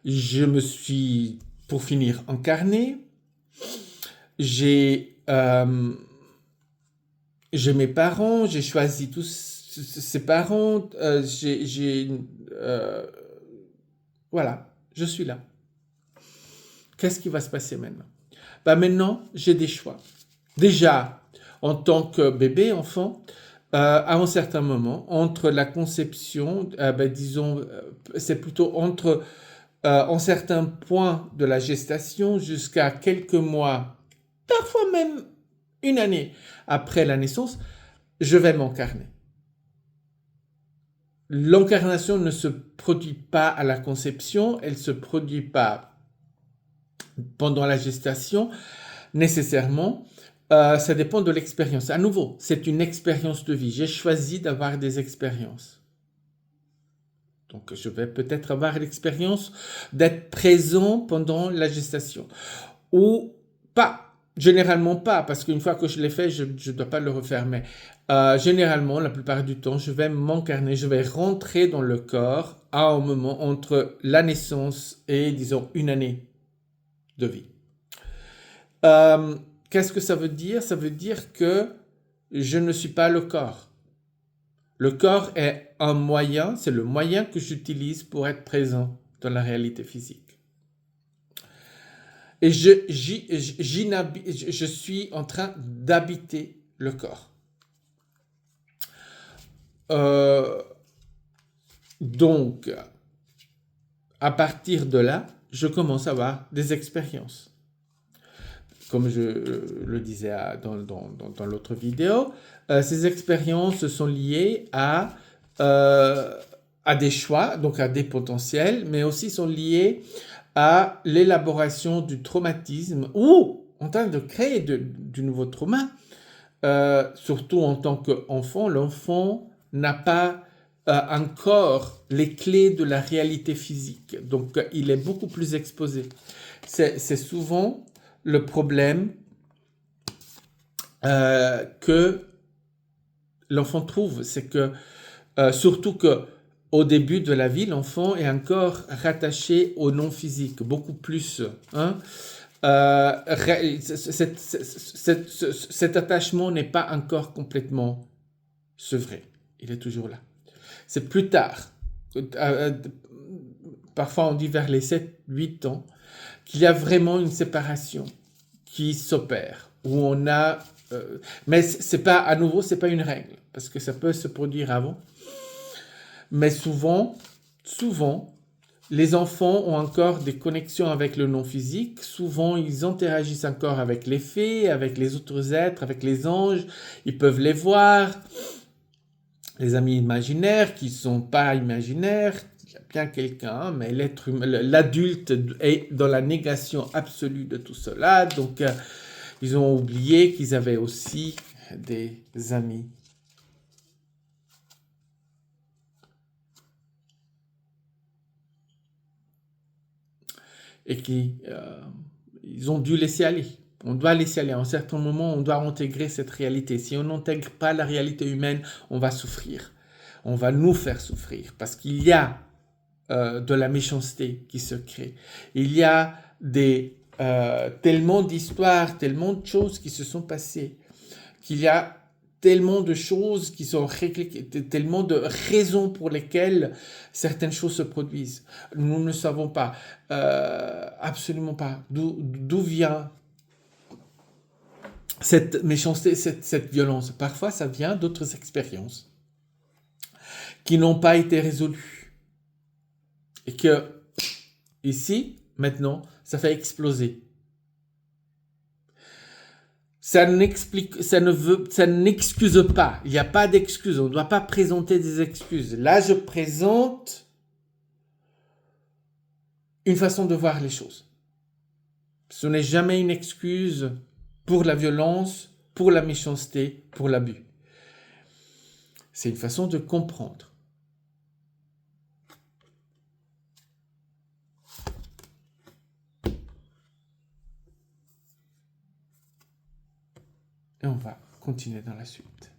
je me suis, pour finir, incarné. J'ai mes parents, j'ai choisi tous ces parents, euh, voilà, je suis là. Qu'est-ce qui va se passer maintenant? Maintenant, j'ai des choix. Déjà, en tant que bébé, enfant, à un certain moment, entre la conception, disons, c'est plutôt entre en certains points de la gestation jusqu'à quelques mois, parfois même une année après la naissance, je vais m'incarner. L'incarnation ne se produit pas à la conception, elle ne se produit pas pendant la gestation nécessairement. Ça dépend de l'expérience. À nouveau, c'est une expérience de vie. J'ai choisi d'avoir des expériences. Donc, je vais peut-être avoir l'expérience d'être présent pendant la gestation. Ou pas. Généralement pas, parce qu'une fois que je l'ai fait, je ne dois pas le refaire. Mais généralement, la plupart du temps, je vais m'incarner, je vais rentrer dans le corps à un moment entre la naissance et, disons, une année de vie. Qu'est-ce que ça veut dire? Ça veut dire que je ne suis pas le corps. Le corps est un moyen, c'est le moyen que j'utilise pour être présent dans la réalité physique. Et je suis en train d'habiter le corps. Donc, à partir de là, je commence à avoir des expériences. Comme je le disais dans l'autre vidéo, ces expériences sont liées à des choix, donc à des potentiels, mais aussi sont liées à l'élaboration du traumatisme ou en train de créer du nouveau trauma. Surtout en tant qu'enfant, l'enfant n'a pas encore les clés de la réalité physique. Donc, il est beaucoup plus exposé. C'est souvent le problème que l'enfant trouve. C'est que, surtout que au début de la vie, l'enfant est encore rattaché au non physique, beaucoup plus. Hein? Cet attachement n'est pas encore complètement sevré. Il est toujours là. C'est plus tard, parfois on dit vers les 7-8 ans, qu'il y a vraiment une séparation qui s'opère, où on a... mais c'est pas, à nouveau, c'est pas une règle, parce que ça peut se produire avant. Mais souvent, les enfants ont encore des connexions avec le non-physique. Souvent, ils interagissent encore avec les fées, avec les autres êtres, avec les anges. Ils peuvent les voir. Les amis imaginaires qui ne sont pas imaginaires. Il y a bien quelqu'un, mais l'adulte est dans la négation absolue de tout cela. Donc, ils ont oublié qu'ils avaient aussi des amis. Et ils ont dû laisser aller. On doit laisser aller. À un certain moment, on doit intégrer cette réalité. Si on n'intègre pas la réalité humaine, on va souffrir. On va nous faire souffrir parce qu'il y a de la méchanceté qui se crée. Il y a tellement d'histoires, tellement de choses qui se sont passées, qu'il y a tellement de choses qui sont réglées, tellement de raisons pour lesquelles certaines choses se produisent. Nous ne savons pas, absolument pas, d'où vient cette méchanceté, cette violence. Parfois, ça vient d'autres expériences qui n'ont pas été résolues. Et que, ici, maintenant, ça fait exploser. Ça n'excuse pas. Il n'y a pas d'excuse. On ne doit pas présenter des excuses. Là, je présente une façon de voir les choses. Ce n'est jamais une excuse pour la violence, pour la méchanceté, pour l'abus. C'est une façon de comprendre. Et on va continuer dans la suite.